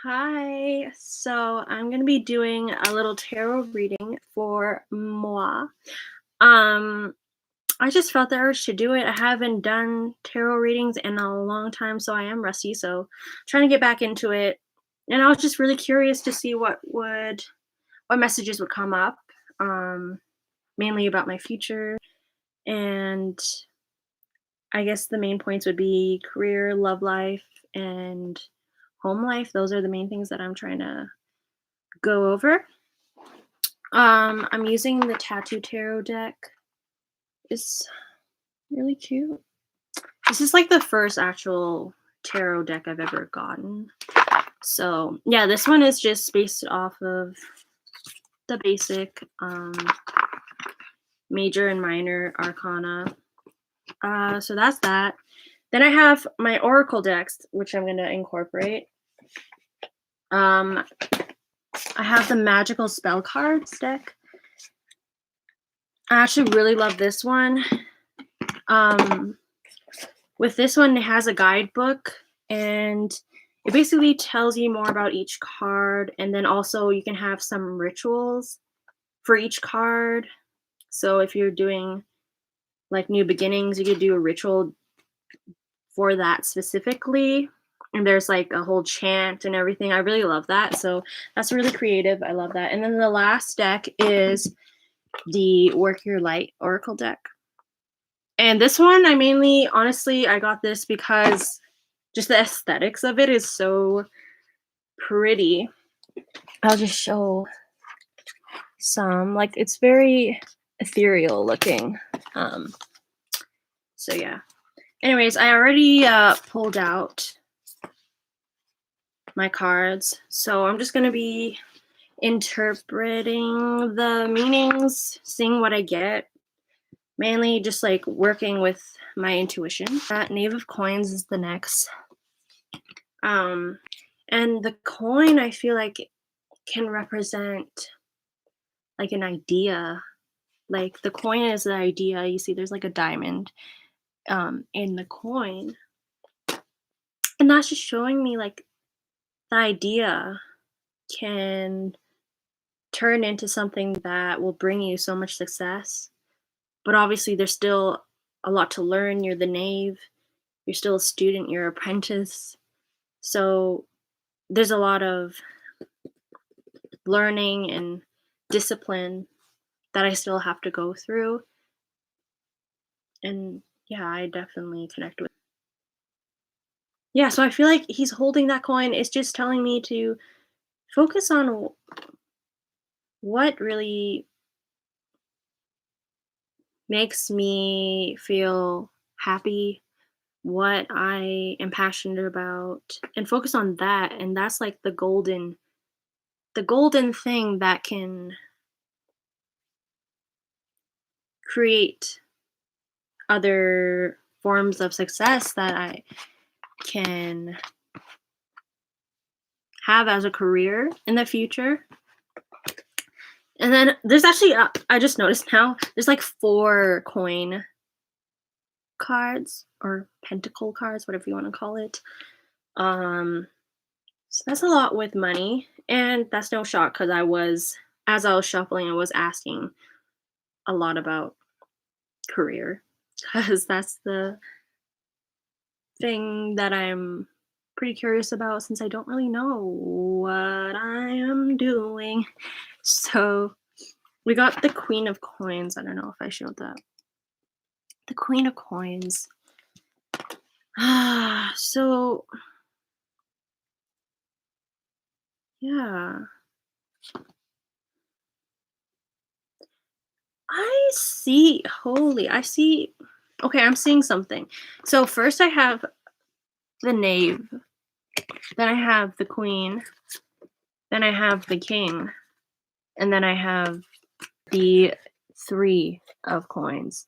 Hi. So I'm gonna be doing a little tarot reading for moi. Um, I just felt the urge to do it. I haven't done tarot readings in a long time, so I am rusty. So trying to get back into it. And I was just really curious to see what messages would come up. Um, Mainly about my future. And I guess the main points would be career, love life, and home life. Those are the main things that I'm trying to go over. I'm using the Tattoo Tarot deck. It's really cute. This is like the first actual tarot deck I've ever gotten. So yeah, this one is just based off of the basic major and minor arcana. So that's that. Then I have my oracle decks, which I'm gonna incorporate. Um, I have the magical spell cards deck. I actually really love this one. Um, with this one, it has a guidebook and it basically tells you more about each card. And then also you can have some rituals for each card. So if you're doing like new beginnings, you could do a ritual for that specifically. And there's like a whole chant and everything. I really love that. So that's really creative. I love that. And then the last deck is the Work Your Light Oracle deck. And this one, honestly, I got this because just the aesthetics of it is so pretty. I'll just show some. Like, it's very ethereal looking. So yeah. Anyways, I already pulled out my cards, so I'm just gonna be interpreting the meanings, seeing what I get. Mainly just like working with my intuition. That Knave of Coins is the next. And the coin I feel like can represent like an idea. Like the coin is the idea. You see there's like a diamond in the coin. And that's just showing me like the idea can turn into something that will bring you so much success. But obviously there's still a lot to learn. You're the knave. You're still a student, you're an apprentice. So there's a lot of learning and discipline that I still have to go through. And yeah, I definitely connect with. Yeah, so I feel like he's holding that coin. It's just telling me to focus on what really makes me feel happy, what I am passionate about, and focus on that. And that's like the golden thing that can create other forms of success that I can have as a career in the future. And then there's actually, I just noticed now, there's like 4 coin cards or pentacle cards, whatever you want to call it. So that's a lot with money. And that's no shock because as I was shuffling, I was asking a lot about career because that's the thing that I'm pretty curious about since I don't really know what I am doing. So we got the Queen of Coins. I don't know if I showed that. The Queen of Coins. So yeah. I see. Okay, I'm seeing something. So first I have the knave, then I have the queen, then I have the king, and then I have the 3 of coins.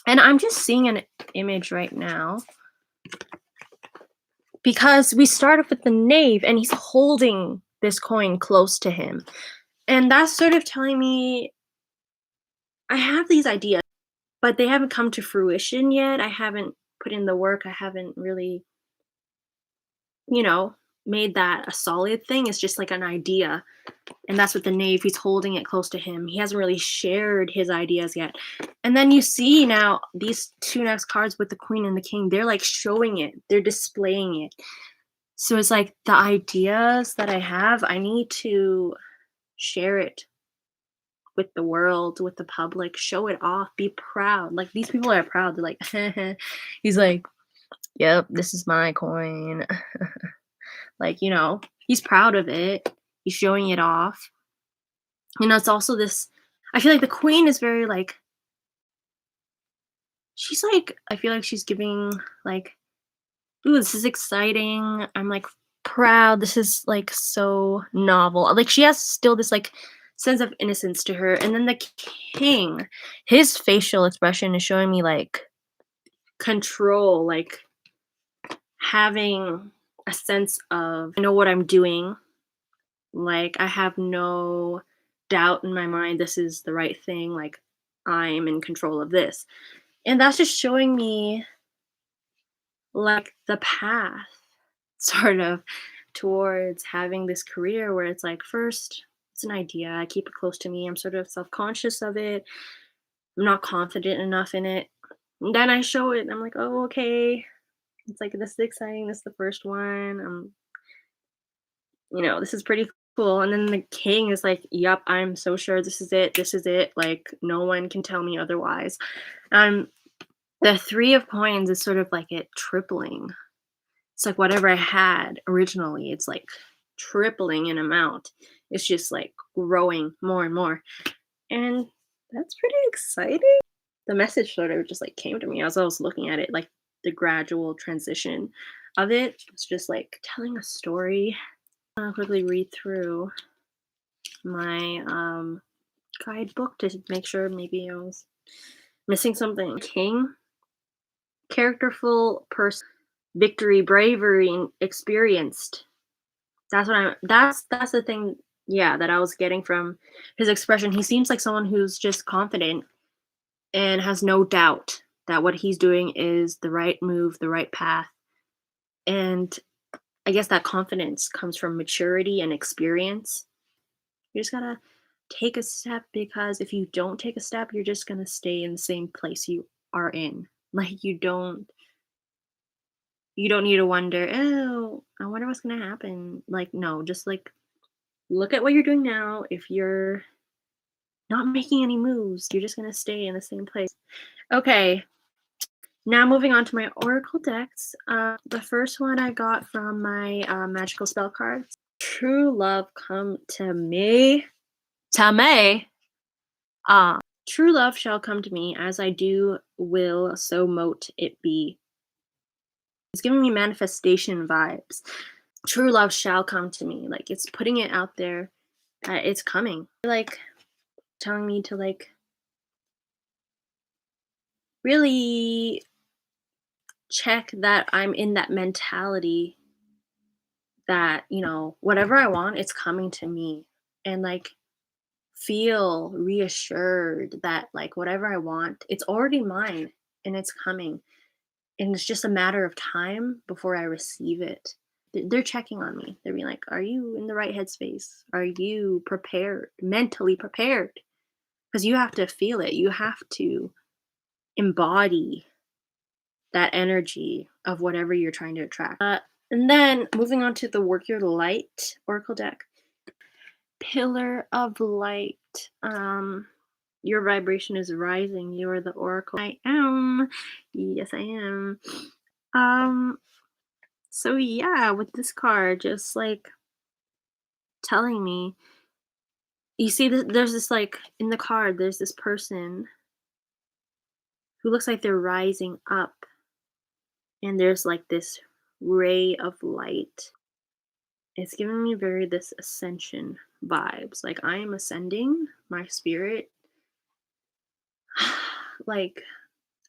And I'm just seeing an image right now because we start off with the knave and he's holding this coin close to him. And that's sort of telling me I have these ideas, but they haven't come to fruition yet. I haven't put in the work. I haven't really, you know, made that a solid thing. It's just like an idea. And that's what the knave, he's holding it close to him. He hasn't really shared his ideas yet. And then you see now these two next cards with the queen and the king, they're like showing it, they're displaying it. So it's like the ideas that I have, I need to share it with the world, with the public, show it off, be proud. Like these people are proud. They're like, he's like, yep, this is my coin. Like, he's proud of it. He's showing it off. It's also this, I feel like the queen is very like, she's like, I feel like she's giving like, ooh, this is exciting. I'm like proud. This is like so novel. Like she has still this like sense of innocence to her. And then the king, his facial expression is showing me like control, like having a sense of I know what I'm doing. Like I have no doubt in my mind this is the right thing. Like I'm in control of this. And that's just showing me like the path sort of towards having this career where it's like first it's an idea, I keep it close to me, I'm sort of self-conscious of it, I'm not confident enough in it, and then I show it and I'm like, oh, okay, it's like this is exciting, this is the first one, this is pretty cool. And then the king is like, yep, I'm so sure this is it, like no one can tell me otherwise. um the three of coins is sort of like it tripling. It's like whatever I had originally, it's like tripling in amount. It's just like growing more and more. And that's pretty exciting. The message sort of just like came to me as I was looking at it, like the gradual transition of it. It's just like telling a story. I'll quickly read through my guidebook to make sure maybe I was missing something. King, characterful person, victory, bravery, and experienced. That's the thing, yeah, that I was getting from his expression. He seems like someone who's just confident and has no doubt that what he's doing is the right move, the right path. And I guess that confidence comes from maturity and experience. You just gotta take a step because if you don't take a step, you're just gonna stay in the same place you are in. Like you don't need to wonder, oh, I wonder what's gonna happen. Like, no, just like look at what you're doing now. If you're not making any moves, you're just gonna stay in the same place. Okay, now moving on to my oracle decks. The first one I got from my magical spell cards. True love come to me. To me. True love shall come to me, as I do will, so mote it be. It's giving me manifestation vibes. True love shall come to me. Like it's putting it out there. It's coming. Like telling me to like really check that I'm in that mentality that, whatever I want, it's coming to me. And like feel reassured that like whatever I want, it's already mine and it's coming. And it's just a matter of time before I receive it. They're checking on me. They're being like, are you in the right headspace? Are you prepared, mentally prepared? Because you have to feel it. You have to embody that energy of whatever you're trying to attract. And then moving on to the Work Your Light Oracle deck. Pillar of Light. Your vibration is rising. You are the Oracle. I am. Yes, I am. So yeah, with this card, just like telling me, you see, there's this like in the card, there's this person who looks like they're rising up, and there's like this ray of light. It's giving me very this ascension vibes. Like I am ascending, my spirit. Like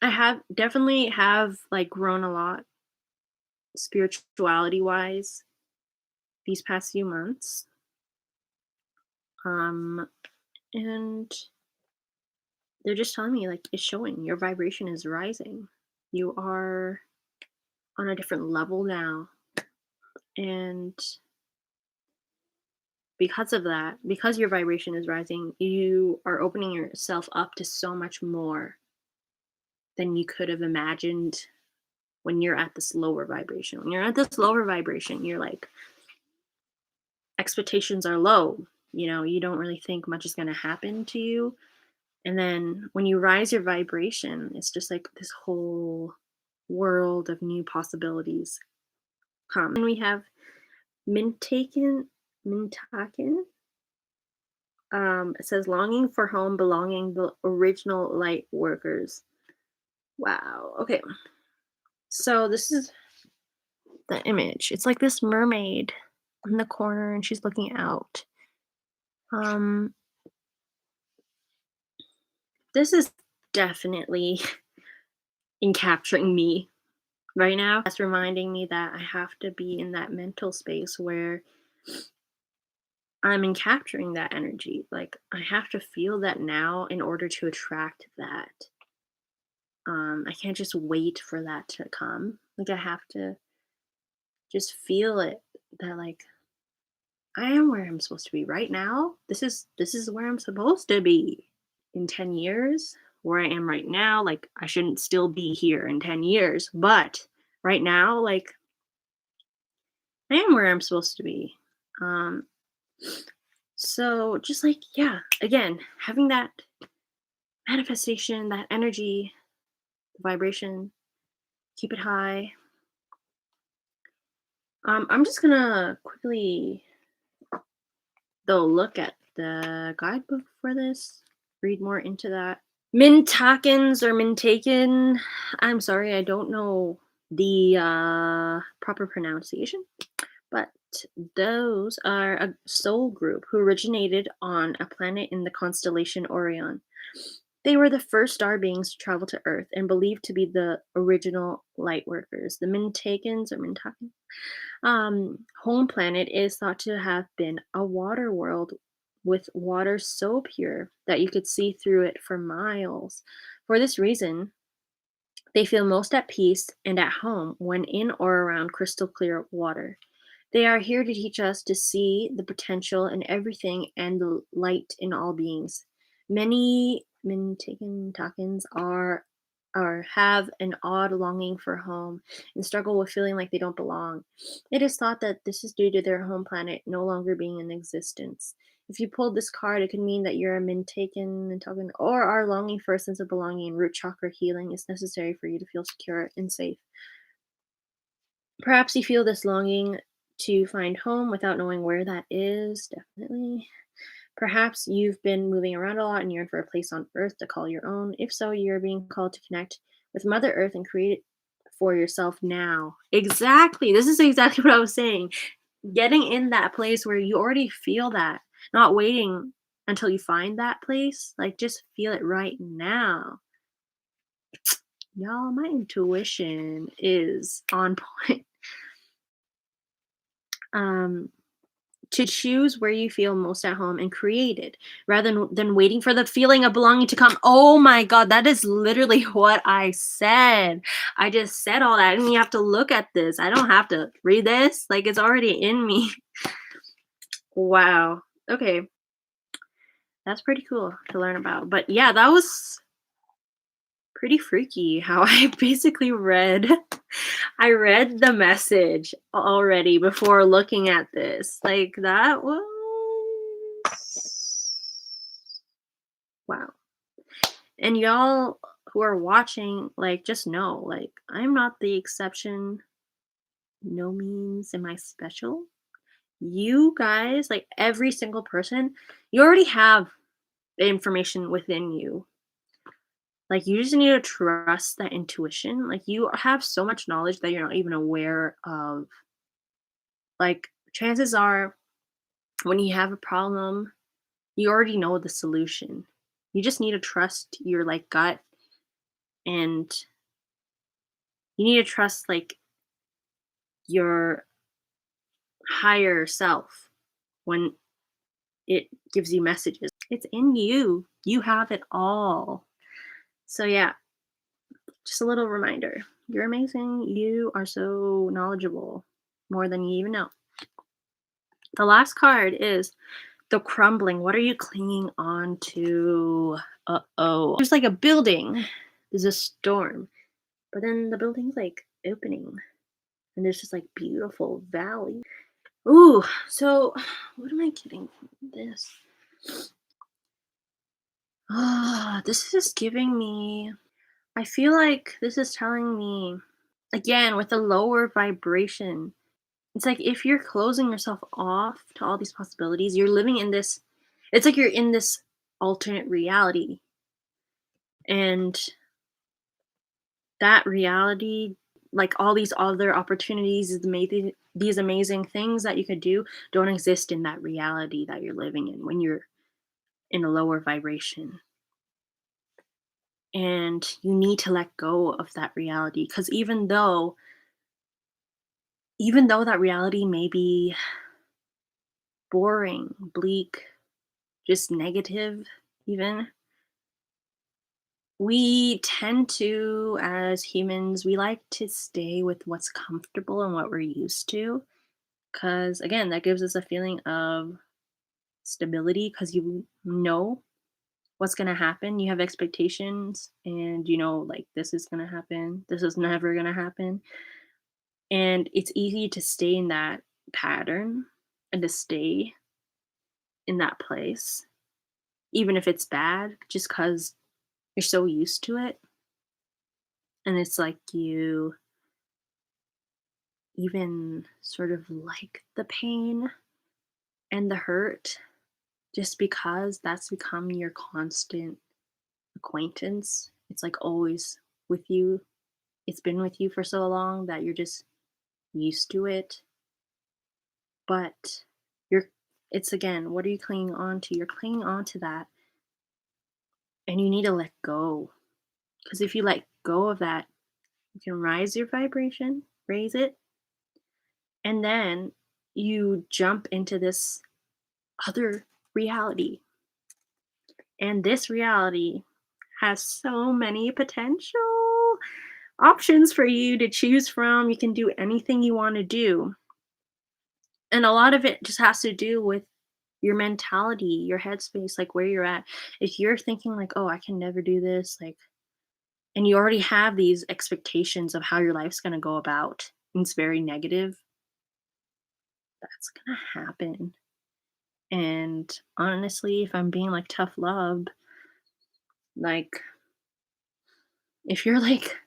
I have definitely have like grown a lot spirituality wise these past few months. And they're just telling me like it's showing your vibration is rising. You are on a different level now. And because of that, because your vibration is rising, you are opening yourself up to so much more than you could have imagined when you're at this lower vibration. When you're at this lower vibration, you're like, expectations are low. You don't really think much is going to happen to you. And then when you rise your vibration, it's just like this whole world of new possibilities come. And we have Mintaken. It says longing for home, belonging, the original light workers. Wow. Okay. So this is the image. It's like this mermaid in the corner and she's looking out. Um, this is definitely in capturing me right now. That's reminding me that I have to be in that mental space where I'm in capturing that energy. Like I have to feel that now in order to attract that. I can't just wait for that to come. Like I have to just feel it that like I am where I'm supposed to be right now. This is where I'm supposed to be in 10 years. Where I am right now, like I shouldn't still be here in 10 years, but right now like I am where I'm supposed to be. Um so just like yeah, again, having that manifestation, that energy, vibration, keep it high. I'm just gonna quickly though look at the guidebook for this, read more into that. Mintakens or Mintaken. I'm sorry, I don't know the proper pronunciation, but those are a soul group who originated on a planet in the constellation Orion. They were the first star beings to travel to Earth and believed to be the original light workers. The Mintakens or Mintakens home planet is thought to have been a water world with water so pure that you could see through it for miles. For this reason, they feel most at peace and at home when in or around crystal clear water. They are here to teach us to see the potential in everything and the light in all beings. Many Mintakens are or have an odd longing for home and struggle with feeling like they don't belong. It is thought that this is due to their home planet no longer being in existence. If you pulled this card, it could mean that you're a Mintaken, or are longing for a sense of belonging and root chakra healing is necessary for you to feel secure and safe. Perhaps you feel this longing to find home without knowing where that is, definitely. Perhaps you've been moving around a lot and yearn for a place on Earth to call your own. If so, you're being called to connect with Mother Earth and create it for yourself now. Exactly. This is exactly what I was saying. Getting in that place where you already feel that, not waiting until you find that place. Like, just feel it right now. Y'all, my intuition is on point. Um, to choose where you feel most at home and create it rather than waiting for the feeling of belonging to come. Oh my God, that is literally what I said. I just said all that, and you have to look at this. I don't have to read this, like it's already in me. Wow. Okay. That's pretty cool to learn about. But yeah, that was pretty freaky how I basically read I read the message already before looking at this. Like that was wow. And y'all who are watching, like just know, like I'm not the exception. No means am I special. You guys, like every single person, you already have the information within you. Like you just need to trust that intuition. Like you have so much knowledge that you're not even aware of. Like chances are when you have a problem, you already know the solution. You just need to trust your like gut, and you need to trust like your higher self when it gives you messages. It's in you. You have it all. So yeah, just a little reminder. You're amazing. You are so knowledgeable. more than you even know. The last card is the crumbling. What are you clinging on to? Uh-oh. There's like a building. There's a storm. But then the building's like opening. And there's just like beautiful valley. Ooh, so what am I getting from this? Ah, this is giving me, I feel like this is telling me, again, with a lower vibration. It's like if you're closing yourself off to all these possibilities, you're living in this, it's like you're in this alternate reality. And that reality, like all these other opportunities, these amazing things that you could do, don't exist in that reality that you're living in when you're in a lower vibration. And you need to let go of that reality, because even though that reality may be boring, bleak, just negative, even, we tend to, as humans, we like to stay with what's comfortable and what we're used to, because again, that gives us a feeling of stability, because you know what's going to happen. You have expectations, and you know, like, this is going to happen, this is never going to happen. And it's easy to stay in that pattern and to stay in that place, even if it's bad, just because you're so used to it. And it's like you even sort of like the pain and the hurt, just because that's become your constant acquaintance. It's like always with you. It's been with you for so long that you're just used to it. But you're, it's again, what are you clinging on to? You're clinging on to that, and you need to let go. Because if you let go of that, you can rise your vibration, raise it, and then you jump into this other reality. And this reality has so many potential options for you to choose from. You can do anything you want to do. And a lot of it just has to do with your mentality, your headspace, like where you're at. If you're thinking like, "Oh, I can never do this," like, and you already have these expectations of how your life's going to go about, and it's very negative, that's going to happen. And honestly, if I'm being like tough love, like, if you're like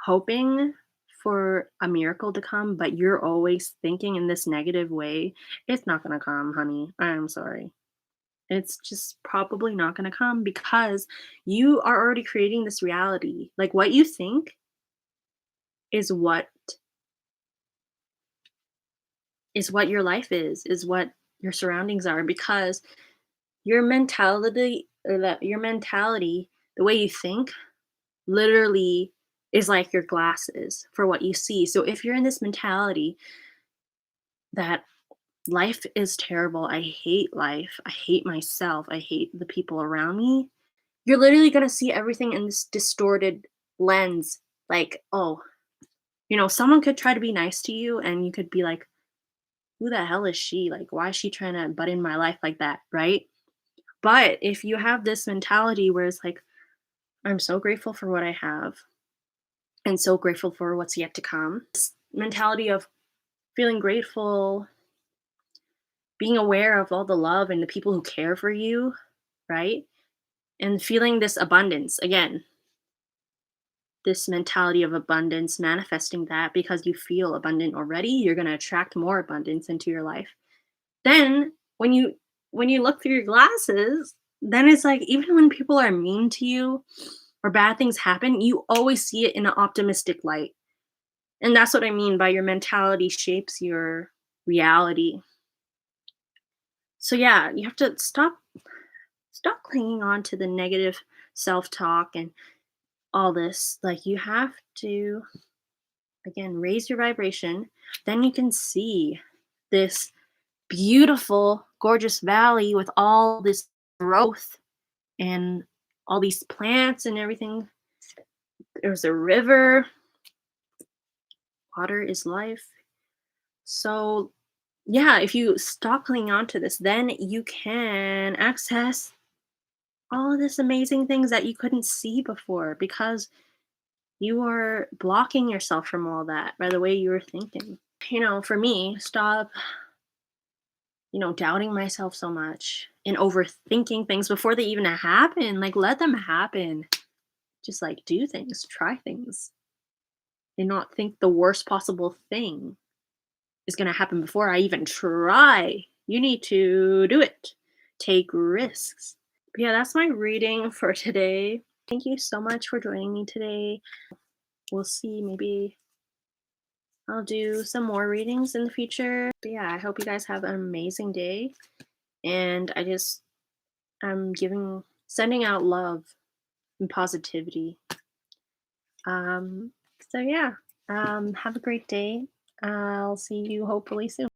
hoping for a miracle to come, but you're always thinking in this negative way, it's not going to come, honey. I'm sorry. It's just probably not going to come, because you are already creating this reality. Like, what you think is what your life is what your surroundings are, because your mentality, the way you think, literally is like your glasses for what you see. So if you're in this mentality that life is terrible, I hate life, I hate myself, I hate the people around me, you're literally going to see everything in this distorted lens. Like, oh, someone could try to be nice to you, and you could be like, who the hell is she? Like, why is she trying to butt in my life like that? Right? But if you have this mentality where it's like, I'm so grateful for what I have and so grateful for what's yet to come, this mentality of feeling grateful, being aware of all the love and the people who care for you, right? And feeling this abundance again, this mentality of abundance, manifesting that because you feel abundant already, you're going to attract more abundance into your life. Then when you look through your glasses, then it's like, even when people are mean to you or bad things happen, you always see it in an optimistic light. And that's what I mean by your mentality shapes your reality. So yeah, you have to stop clinging on to the negative self-talk and all this. Like, you have to, again, raise your vibration. Then you can see this beautiful, gorgeous valley with all this growth and all these plants and everything. There's a river. Water is life. So, yeah, if you stop clinging on to this, then you can access all of this amazing things that you couldn't see before because you are blocking yourself from all that by the way you were thinking. For me, stop, doubting myself so much and overthinking things before they even happen. Like, let them happen. Just like do things, try things, and not think the worst possible thing is going to happen before I even try. You need to do it. Take risks. But yeah, that's my reading for today. Thank you so much for joining me today. We'll see. Maybe I'll do some more readings in the future. But yeah, I hope you guys have an amazing day. And I'm sending out love and positivity. Um, so yeah, have a great day. I'll see you hopefully soon.